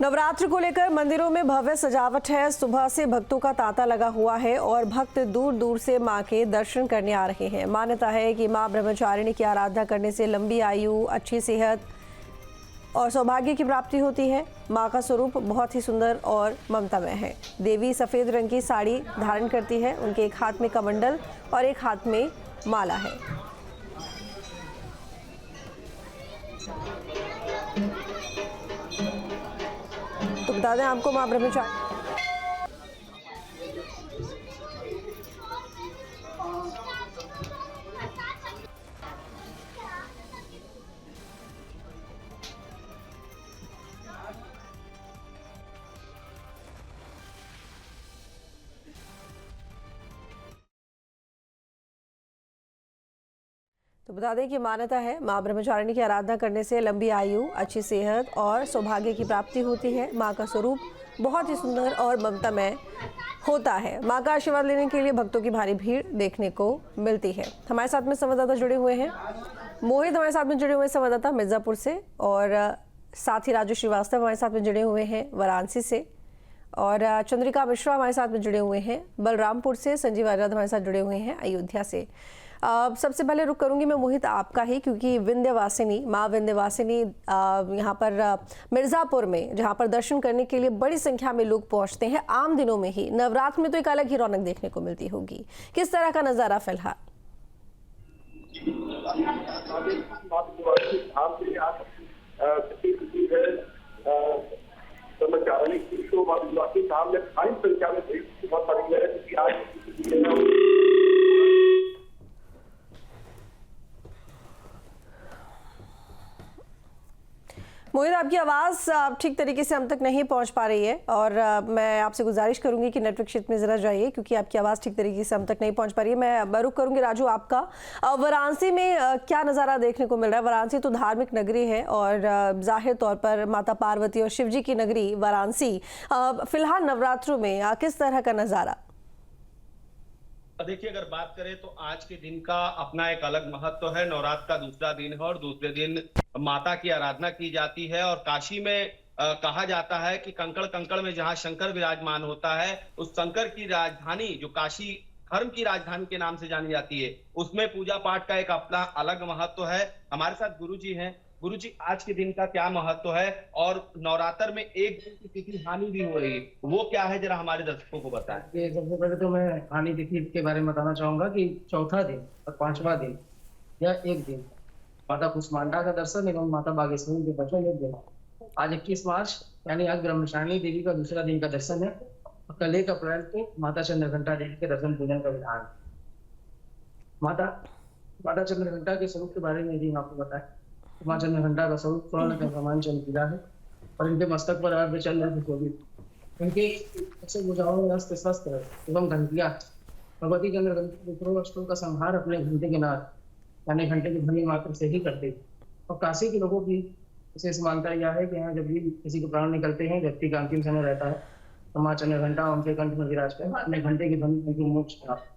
नवरात्र को लेकर मंदिरों में भव्य सजावट है। सुबह से भक्तों का तांता लगा हुआ है और भक्त दूर दूर से मां के दर्शन करने आ रहे हैं। मान्यता है कि मां ब्रह्मचारिणी की आराधना करने से लंबी आयु, अच्छी सेहत और सौभाग्य की प्राप्ति होती है। मां का स्वरूप बहुत ही सुंदर और ममतामय है। देवी सफेद रंग की साड़ी धारण करती है। उनके एक हाथ में कमंडल और एक हाथ में माला है। तो बता दें आपको, मां ब्रह्मचारिणी तो बता दें कि मान्यता है मां ब्रह्मचारिणी की आराधना करने से लंबी आयु, अच्छी सेहत और सौभाग्य की प्राप्ति होती है। मां का स्वरूप बहुत ही सुंदर और ममतामय होता है। मां का आशीर्वाद लेने के लिए भक्तों की भारी भीड़ देखने को मिलती है। हमारे साथ में संवाददाता जुड़े हुए हैं। मोहित हमारे साथ में जुड़े हुए संवाददाता मिर्जापुर से, और साथ ही राजू श्रीवास्तव हमारे साथ में जुड़े हुए हैं वाराणसी से, और चंद्रिका मिश्रा हमारे साथ में जुड़े हुए हैं बलरामपुर से। संजीव आजाद हमारे साथ जुड़े हुए हैं अयोध्या से। सबसे पहले रुक करूंगी मैं मोहित आपका ही, क्योंकि विंध्यवासिनी मां विंध्यवासिनी यहाँ पर मिर्ज़ापुर में, जहाँ पर दर्शन करने के लिए बड़ी संख्या में लोग पहुंचते हैं आम दिनों में ही, नवरात्र में तो एक अलग ही रौनक देखने को मिलती होगी। किस तरह का नज़ारा फिलहाल? मोहित, आपकी आवाज़ ठीक तरीके से हम तक नहीं पहुंच पा रही है, और मैं आपसे गुजारिश करूंगी कि नेटवर्क क्षेत्र में ज़रा जाइए, क्योंकि आपकी आवाज़ ठीक तरीके से हम तक नहीं पहुंच पा रही है। मैं रुक करूंगी राजू आपका। वाराणसी में क्या नज़ारा देखने को मिल रहा है? वाराणसी तो धार्मिक नगरी है और जाहिर तौर पर माता पार्वती और शिव जी की नगरी वाराणसी। फिलहाल नवरात्रों में किस तरह का नज़ारा? देखिए, अगर बात करें तो आज के दिन का अपना एक अलग महत्व है। नवरात्र का दूसरा दिन है और दूसरे दिन माता की आराधना की जाती है। और काशी में कहा जाता है कि कंकड़ कंकड़ में जहां शंकर विराजमान होता है, उस शंकर की राजधानी जो काशी धर्म की राजधानी के नाम से जानी जाती है, उसमें पूजा पाठ का एक अपना अलग महत्व है। हमारे साथ गुरु जी हैं। गुरु जी, आज के दिन का क्या महत्व है, और नवरात्र में एक दिन की तिथि हानि भी हो रही है, वो क्या है, जरा हमारे दर्शकों को बताएं। सबसे पहले तो मैं हानि तिथि के बारे में बताना चाहूंगा कि चौथा दिन और पांचवा दिन या एक दिन माता कुष्मांडा का दर्शन एवं माता बागेश्वरी के दर्शन एक दिन। आज 21 मार्च यानी आज ब्रह्मचारिणी देवी का दूसरा दिन का दर्शन है, और कल 1 अप्रैल को माता चंद्रघंटा देवी के दर्शन पूजन का विधान। माता चंद्रघंटा के स्वरूप के बारे में भी आपको बताएं। मां चंद्रघंटा का स्वरूप स्वर्ण का समान चमकीला है, और इनके मस्तक पर अर्ध चंद्र सुशोभित। इनके भुजाओं में अस्त्र शस्त्र एवं घंटियां भगवती चंद्रघंटा का संहार अपने घंटे के नाद यानी घंटे की ध्वनि मात्र से ही करते। और काशी के लोगों की विशेष मान्यता यह है कि यहाँ जब भी किसी के प्राण निकलते हैं, व्यक्ति का अंतिम समय रहता है, तो मां चंद्रघंटा उनके कंठ में विराज कर अपने घंटे की ध्वनि उनकी मोक्ष प्राप्त।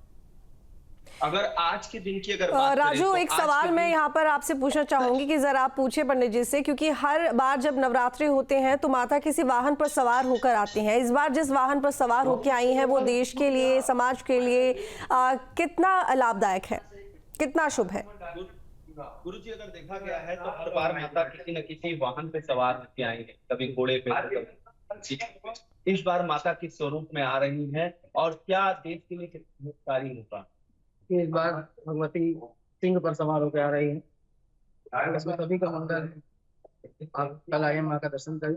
अगर आज के दिन की अगर बात राजू, तो एक सवाल मैं यहाँ पर आपसे पूछना चाहूंगी कि जरा आप पूछे पंडित जी से, क्योंकि हर बार जब नवरात्रि होते हैं तो माता किसी वाहन पर सवार होकर आती हैं। इस बार जिस वाहन पर सवार होकर आई हैं वो देश के लिए, समाज के लिए कितना लाभदायक है, कितना शुभ है? गुरु जी, अगर देखा गया है तो हर बार माता किसी न किसी वाहन पे सवार होकर आई है, कभी घोड़े पे, कभी। इस बार माता किस स्वरूप में आ रही है और क्या देश के लिए हितकारी होगा? इस बार भगवती सिंह पर सवार होकर आ रही है। इसमें सभी का मंगल है। आप कल आइए, माँ का दर्शन करें,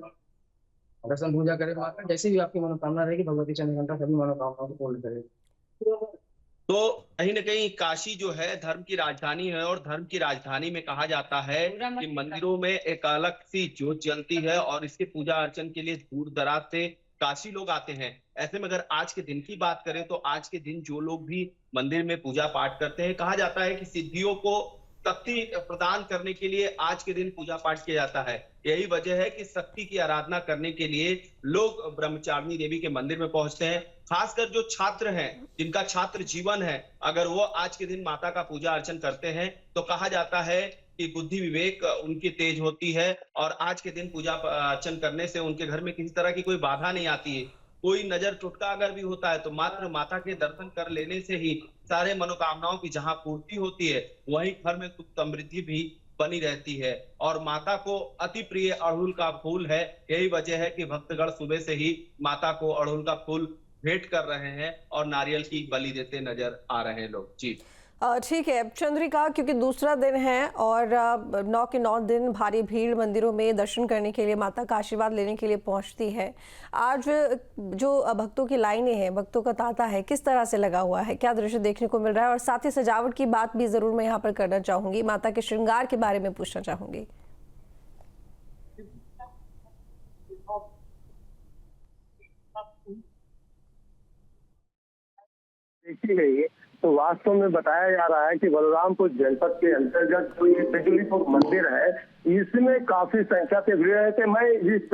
दर्शन पूजा करें। माँ का जैसी भी आपकी मनोकामना रहेगी, भगवती चंद्रघंटा सभी मनोकामनाओं को पूर्ण करेगी। तो कहीं न कहीं काशी जो है धर्म की राजधानी है, और धर्म की राजधानी में कहा जाता है कि मंदिरों में एक अलग सी ज्योत जलती है, और इसके पूजा अर्चन के लिए दूर दराज से काशी लोग आते हैं। ऐसे में अगर आज के दिन की बात करें तो आज के दिन जो लोग भी मंदिर में पूजा पाठ करते हैं, कहा जाता है कि सिद्धियों को शक्ति प्रदान करने के लिए आज के दिन पूजा पाठ किया जाता है। यही वजह है कि शक्ति की आराधना करने के लिए लोग ब्रह्मचारिणी देवी के मंदिर में पहुंचते हैं। खासकर जो छात्र हैं, जिनका छात्र जीवन है, अगर वो आज के दिन माता का पूजा अर्चन करते हैं तो कहा जाता है कि बुद्धि विवेक उनकी तेज होती है और आज के दिन पूजा अर्चन करने से उनके घर में किसी तरह की कोई बाधा नहीं आती है। कोई नजर टुटका अगर भी होता है तो मात्र माता के दर्शन कर लेने से ही सारे मनोकामनाओं की जहां पूर्ति होती है, वहीं घर में सुख समृद्धि भी बनी रहती है। और माता को अति प्रिय अड़हुल का फूल है। यही वजह है कि भक्तगण सुबह से ही माता को अड़हुल का फूल भेंट कर रहे हैं और नारियल की बलि देते नजर आ रहे हैं लोग। जी ठीक है चंद्रिका, क्योंकि दूसरा दिन है और 9 के 9 दिन भारी भीड़ मंदिरों में दर्शन करने के लिए, माता का आशीर्वाद लेने के लिए पहुंचती है। आज जो भक्तों की लाइनें हैं, भक्तों का तांता है, किस तरह से लगा हुआ है, क्या दृश्य देखने को मिल रहा है? और साथ ही सजावट की बात भी जरूर मैं यहाँ पर करना चाहूंगी, माता के श्रृंगार के बारे में पूछना चाहूंगी। देखी गई है तो वास्तव में बताया जा रहा है कि बलरामपुर जनपद के अंतर्गत जो ये बिजलीपुर मंदिर है, इसमें काफी संख्या से भीड़ है। कि मैं जिस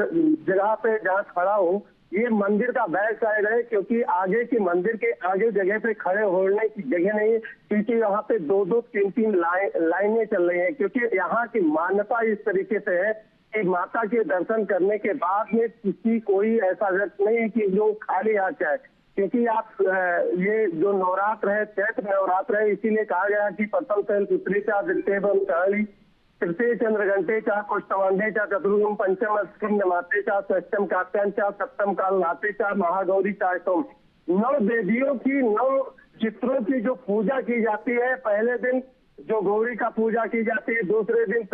जगह पे जहाँ खड़ा हूँ, ये मंदिर का बैक साइड है, क्योंकि आगे की मंदिर के आगे जगह पे खड़े होने की जगह नहीं है, क्योंकि यहाँ पे 2-2, 3-3 लाइनें चल रही है। क्योंकि यहाँ की मान्यता इस तरीके से है कि माता के दर्शन करने के बाद में किसी कोई ऐसा व्यक्ति नहीं है कि जो खाली हाथ जाए। क्योंकि आप ये जो नवरात्र है, चैत्र नवरात्र है, इसीलिए कहा गया कि प्रथम शैल पुत्री चा द्वितीय ब्रह्मचारिणी तृतीय चंद्रघंटे चा कुष्ठवंदे चा चतुर्थम पंचम अस्किम नमाते चा षष्ठम कात्यायन चा सप्तम काल नाते चा महागौरी चा तुम। 9 देवियों की 9 चित्रों की जो पूजा की जाती है, पहले दिन जो गौरी का पूजा की जाती है, दूसरे दिन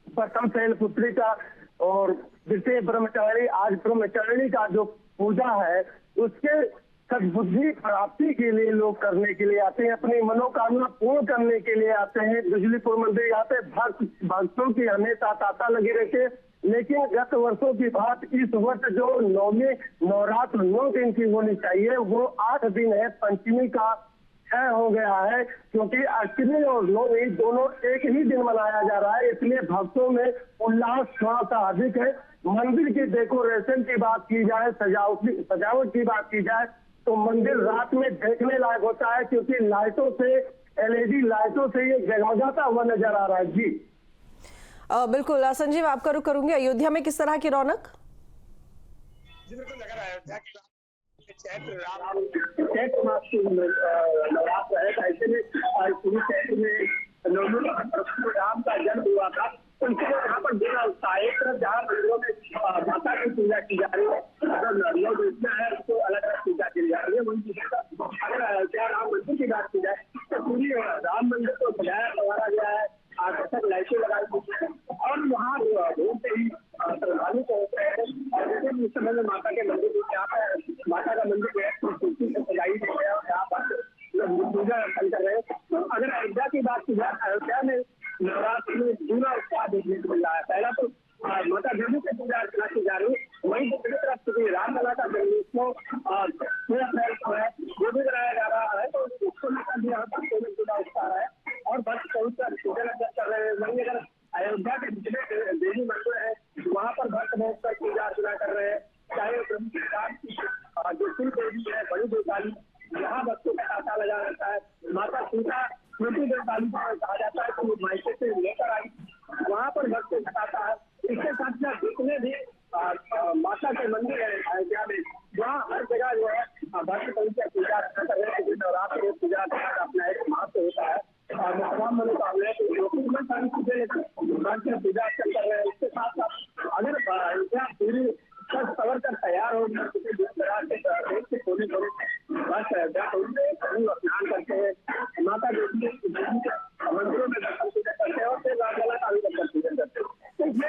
प्रथम शैल पुत्री का और द्वितीय ब्रह्मचारी, आज ब्रह्मचारिणी का जो पूजा है उसके सद्बुद्धि प्राप्ति के लिए लोग करने के लिए आते हैं, अपनी मनोकामना पूर्ण करने के लिए आते हैं। बिजलीपुर मंदिर यहाँ पे भक्तों की हमेशा तांता लगी रहती है। लेकिन गत वर्षों की बात, इस वर्ष जो नवरात्र 9 दिन की होनी चाहिए, वो 8 दिन है। पंचमी का क्षय हो गया है, क्योंकि अष्टमी और नवमी दोनों एक ही दिन मनाया जा रहा है। इसलिए भक्तों में उल्लास थोड़ा सा अधिक है। मंदिर की डेकोरेशन की बात की जाए, सजावट की बात की जाए, तो मंदिर रात में देखने लायक होता है, क्योंकि लाइटों से, LED लाइटों से ये जगमगाता हुआ नजर आ रहा है। जी बिल्कुल संजीव, आपका रुख करूंगी। अयोध्या में किस तरह की रौनक? जी बिल्कुल, अगर अयोध्या की चैत्र मास की नवरात्र है, ऐसे में पूरी चैत्र में राम का जन्म हुआ था, उनके यहाँ पर बड़ा उत्साह है। जहाँ मंदिरों में माता की पूजा की जा रही है, अगर लोग इसमें है उसको अलग अलग पूजा की जा रही है। वही अगर क्या राम मंदिर की बात की जाए तो पूरी राम मंदिर को सजाया संवारा गया है, आकर्षक लाइटें लगाई गई है और वहाँ रोड से ही श्रद्धालु पहुंच रहे हैं। और जैसे इस समय में माता के मंदिर यहाँ पर माता का मंदिर है, तुलसी से सजाई गई है और यहाँ पर पूजा अर्चन कर रहे हैं। तो अगर अयोध्या की बात की जाए, अयोध्या में नवरात्र में दूना उत्साह देखने को मिल रहा है। पहला तो माता देवी की पूजा अर्चना की जा रही है, वहीं दूसरी तरफ श्री रामलला का जन्मोत्सव 6 अप्रैल को है, वो भी कराया जा रहा है। तो उसको लेकर भी यहाँ पर पूरा उत्साह है और भक्त पवित्र पूजा अर्चना कर रहे हैं। वहीं अगर अयोध्या के जितने देवी मंदिर है, वहाँ पर भक्त पहुंचकर पूजा अर्चना कर रहे हैं। चाहे जो कुल देवी है, बड़ी देवकाली, यहाँ भक्तों का तांता लगा रहता है। माता सीता छोटी देवकाली कहा जाता है, तो वो मायके से लेकर आई, वहाँ पर भक्तों का तांता है। इसके साथ साथ जितने भी माता के मंदिर है अयोध्या में, वहाँ हर जगह जो है भक्त पवित्र पूजा अर्चना कर रहे हैं। नवरात्र में पूजा का अपना एक महत्व होता है और तमाम मनोकामनाएं सारी चीजें लेकर पूजा अर्चना कर रहे हैं। इसके साथ साथ अगर अयोध्या पूरी सवर कर तैयार हो गया, देश के कोने कोने बस अयोध्या स्नान करते हैं, माता देवी मंदिरों में दर्शन पूजा करते हैं और फिर रामलला का भी दर्शन पूजन करते हैं। ठीक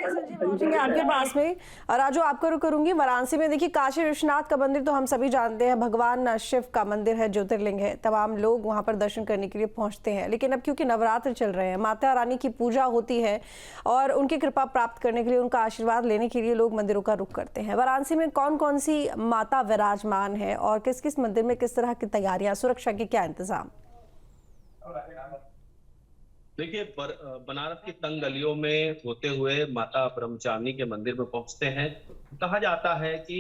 है संजीव, पहुंचेंगे आपके पास में। राजू, आपको रुक करूंगी। वाराणसी में देखिए, काशी विश्वनाथ का मंदिर तो हम सभी जानते हैं, भगवान शिव का मंदिर है, ज्योतिर्लिंग है, तमाम लोग वहां पर दर्शन करने के लिए पहुंचते हैं। लेकिन अब क्योंकि नवरात्र चल रहे हैं, माता रानी की पूजा होती है और उनकी कृपा प्राप्त करने के लिए, उनका आशीर्वाद लेने के लिए लोग मंदिरों का रुख करते हैं। वाराणसी में कौन कौन सी माता विराजमान है और किस किस मंदिर में किस तरह की तैयारियां, सुरक्षा के क्या इंतजाम? देखिए, बनारस की तंग गलियों में होते हुए माता ब्रह्मचारिणी के मंदिर में पहुंचते हैं। कहा जाता है कि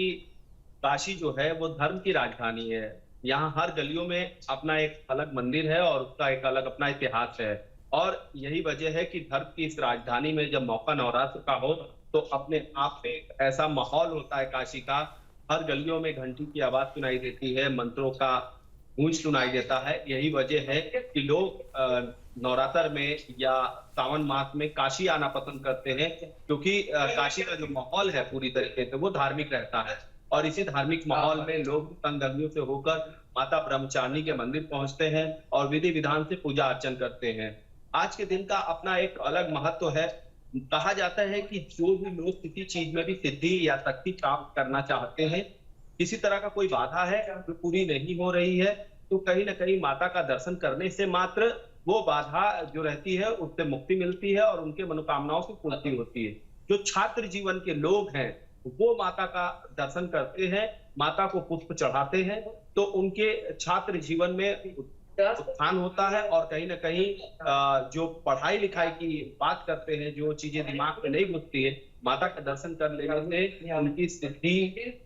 काशी जो है वो धर्म की राजधानी है। यहाँ हर गलियों में अपना एक अलग मंदिर है और उसका एक अलग अपना इतिहास है। और यही वजह है कि धर्म की इस राजधानी में जब मौका नवरात्र का हो तो अपने आप में एक ऐसा माहौल होता है काशी का। हर गलियों में घंटी की आवाज सुनाई देती है, मंत्रों का गूंज सुनाई देता है। यही वजह है कि लोग नवरात्र में या सावन मास में काशी आना पसंद करते हैं, क्योंकि काशी का जो माहौल है पूरी तरीके से वो धार्मिक रहता है। और इसी धार्मिक माहौल में लोग तंग दंगियों से होकर माता ब्रह्मचारिणी के मंदिर पहुंचते हैं और विधि विधान से पूजा अर्चन करते हैं। आज के दिन का अपना एक अलग महत्व है। कहा जाता है कि जो भी लोग किसी चीज में भी सिद्धि या शक्ति प्राप्त करना चाहते हैं, किसी तरह का कोई बाधा है जो पूरी नहीं हो रही है, तो कहीं ना कहीं माता का दर्शन करने से मात्र वो बाधा जो रहती है उससे मुक्ति मिलती है और उनके मनोकामनाओं की पूर्ति होती है। जो छात्र जीवन के लोग हैं वो माता का दर्शन करते हैं, माता को पुष्प चढ़ाते हैं, तो उनके छात्र जीवन में उत्थान होता है। और कहीं ना कहीं जो पढ़ाई लिखाई की बात करते हैं, जो चीजें दिमाग में नहीं घुसती है, माता का दर्शन कर लेने से उनकी सिद्धि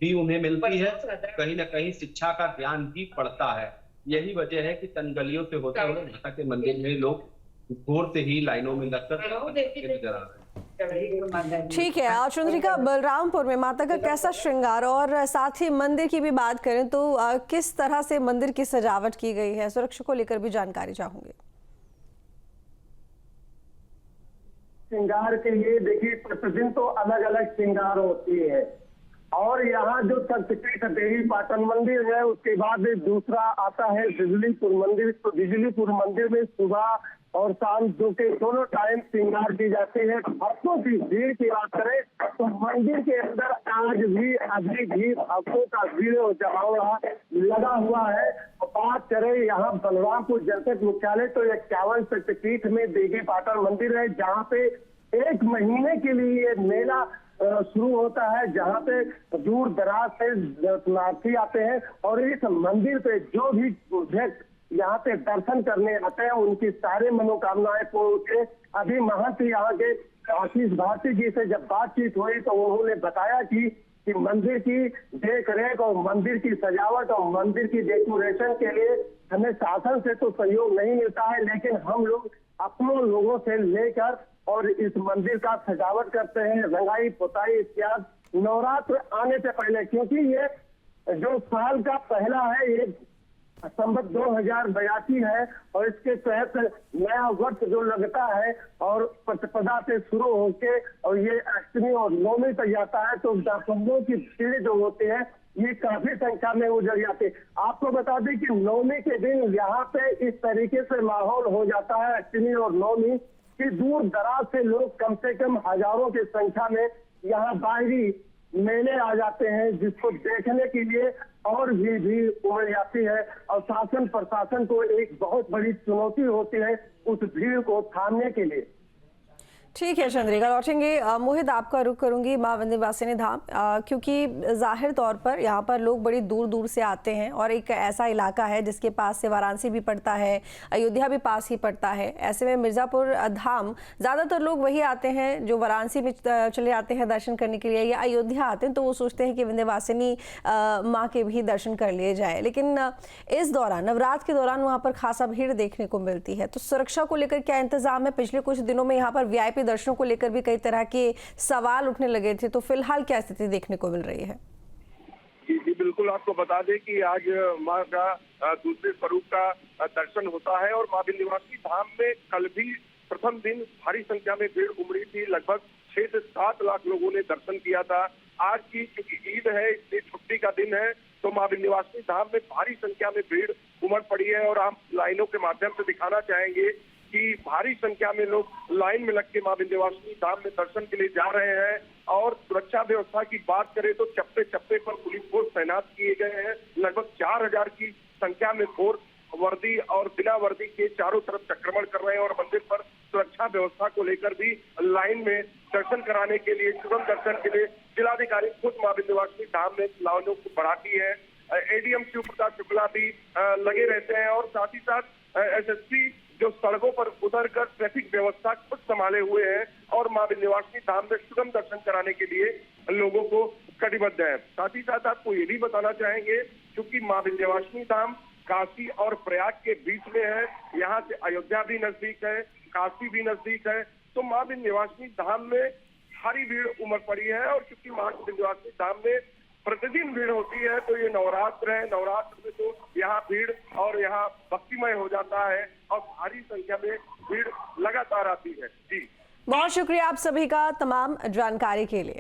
भी उन्हें मिलती है, कहीं ना कहीं शिक्षा का ज्ञान भी बढ़ता है। यही वजह है कि तनगलियों से होते हुए माता के मंदिर में लोग भोर से ही लाइनों में लगकर नजर आ रहे हैं। ठीक है। और चंद्रिका, बलरामपुर में माता का कैसा श्रृंगार, और साथ ही मंदिर की भी बात करें तो किस तरह से मंदिर की सजावट की गई है, सुरक्षा को लेकर भी जानकारी चाहूंगी। श्रृंगार के लिए देखिए प्रतिदिन तो अलग अलग श्रृंगार होती है, और यहाँ जो शक्तिपीठ देवी पाटन मंदिर है, उसके बाद दूसरा आता है बिजलीपुर मंदिर। तो बिजलीपुर मंदिर में सुबह और शाम दोनों टाइम श्रृंगार की जाती है। भक्तों की भीड़ की बात करें तो मंदिर के अंदर आज भी अभी भी भक्तों का भीड़ जमावड़ा लगा हुआ है। बात करें यहाँ बलरामपुर जनपद मुख्यालय तो 51 शक्तिपीठ में देवी पाटन मंदिर है, जहाँ पे एक महीने के लिए मेला शुरू होता है, जहाँ पे दूर दराज से दर्शनार्थी आते हैं और इस मंदिर पे जो भी भक्त यहाँ पे दर्शन करने आते हैं उनकी सारे मनोकामनाएं पूर्ण होती है। अभी महंत यहाँ के आशीष भारती जी से जब बातचीत हुई तो उन्होंने बताया कि मंदिर की देख रेख और मंदिर की सजावट और मंदिर की डेकोरेशन के लिए हमें शासन से तो सहयोग नहीं मिलता है, लेकिन हम लोग अपनों लोगों से लेकर और इस मंदिर का सजावट करते हैं, रंगाई पुताई इत्यादि नवरात्र आने से पहले, क्योंकि ये जो साल का पहला है, ये संवत 2082 है और इसके तहत नया वर्ष जो लगता है और प्रतिपदा से शुरू होके और ये अष्टमी और नवमी तक जाता है, तो दर्शकों की भीड़ जो होती है ये काफी संख्या में उजड़ जाती है। आपको बता दें कि नवमी के दिन यहाँ पे इस तरीके से माहौल हो जाता है अष्टमी और नवमी कि दूर दराज से लोग कम से कम हजारों की संख्या में यहाँ बाहरी मेले आ जाते हैं, जिसको देखने के लिए और भी भीड़ उमड़ जाती है और शासन प्रशासन को एक बहुत बड़ी चुनौती होती है उस भीड़ को थामने के लिए। ठीक है चंद्रिका, लौटेंगे। मोहित, आपका रुख करूंगी मां विंध्यवासिनी धाम, क्योंकि जाहिर तौर पर यहाँ पर लोग बड़ी दूर दूर से आते हैं और एक ऐसा इलाका है जिसके पास से वाराणसी भी पड़ता है, अयोध्या भी पास ही पड़ता है। ऐसे में मिर्जापुर धाम ज़्यादातर लोग वही आते हैं जो वाराणसी में चले आते हैं दर्शन करने के लिए, या अयोध्या आते हैं तो वो सोचते हैं कि विंध्यवासिनी माँ के भी दर्शन कर लिए जाए। लेकिन इस दौरान, नवरात्र के दौरान, वहाँ पर खासा भीड़ देखने को मिलती है, तो सुरक्षा को लेकर क्या इंतजाम है? पिछले कुछ दिनों में यहाँ पर VIP दर्शनों को लेकर भी कई तरह के सवाल उठने लगे थे, तो फिलहाल क्या स्थिति देखने को मिल रही है? जी बिल्कुल, आपको बता दें कि आज मां का दूसरे स्वरूप का दर्शन होता है और मां विंध्यवासिनी धाम में कल भी प्रथम दिन भारी संख्या में भीड़ उमड़ी थी। लगभग 6 से 7 लाख लोगों ने दर्शन किया था। आज की क्योंकि ईद है इसलिए छुट्टी का दिन है, तो मां विंध्यवासिनी धाम में भारी संख्या में भीड़ उमड़ पड़ी है और हम लाइनों के माध्यम से दिखाना चाहेंगे कि भारी संख्या में लोग लाइन में लग के मां विंध्यवासिनी धाम में दर्शन के लिए जा रहे हैं। और सुरक्षा व्यवस्था की बात करें तो चप्पे चप्पे पर पुलिस फोर्स तैनात किए गए हैं। लगभग 4000 की संख्या में फोर्स वर्दी और बिना वर्दी के चारों तरफ चक्रमण कर रहे हैं और मंदिर पर सुरक्षा व्यवस्था को लेकर भी लाइन में दर्शन कराने के लिए, सुगम दर्शन के लिए जिलाधिकारी खुद मां विंध्यवासिनी धाम में लाइनों को बढ़ाती है। ADM शिव प्रताप शुक्ला भी लगे रहते हैं और साथ ही साथ SSP जो सड़कों पर उतरकर ट्रैफिक व्यवस्था खुद संभाले हुए हैं और मां विंध्यवासिनी धाम में सुगम दर्शन कराने के लिए लोगों को कटिबद्ध है। साथ ही साथ आपको ये भी बताना चाहेंगे, क्योंकि मां विंध्यवासिनी धाम काशी और प्रयाग के बीच में है, यहाँ से अयोध्या भी नजदीक है, काशी भी नजदीक है, तो मां विंध्यवासिनी धाम में भारी भीड़ उमड़ पड़ी है। और क्योंकि मां विंध्यवासिनी धाम में प्रतिदिन भीड़ होती है, तो ये नवरात्र है, नवरात्र में तो यहाँ भीड़ और यहाँ भक्तिमय हो जाता है और भारी संख्या में भीड़ लगातार आती है। जी, बहुत शुक्रिया आप सभी का तमाम जानकारी के लिए।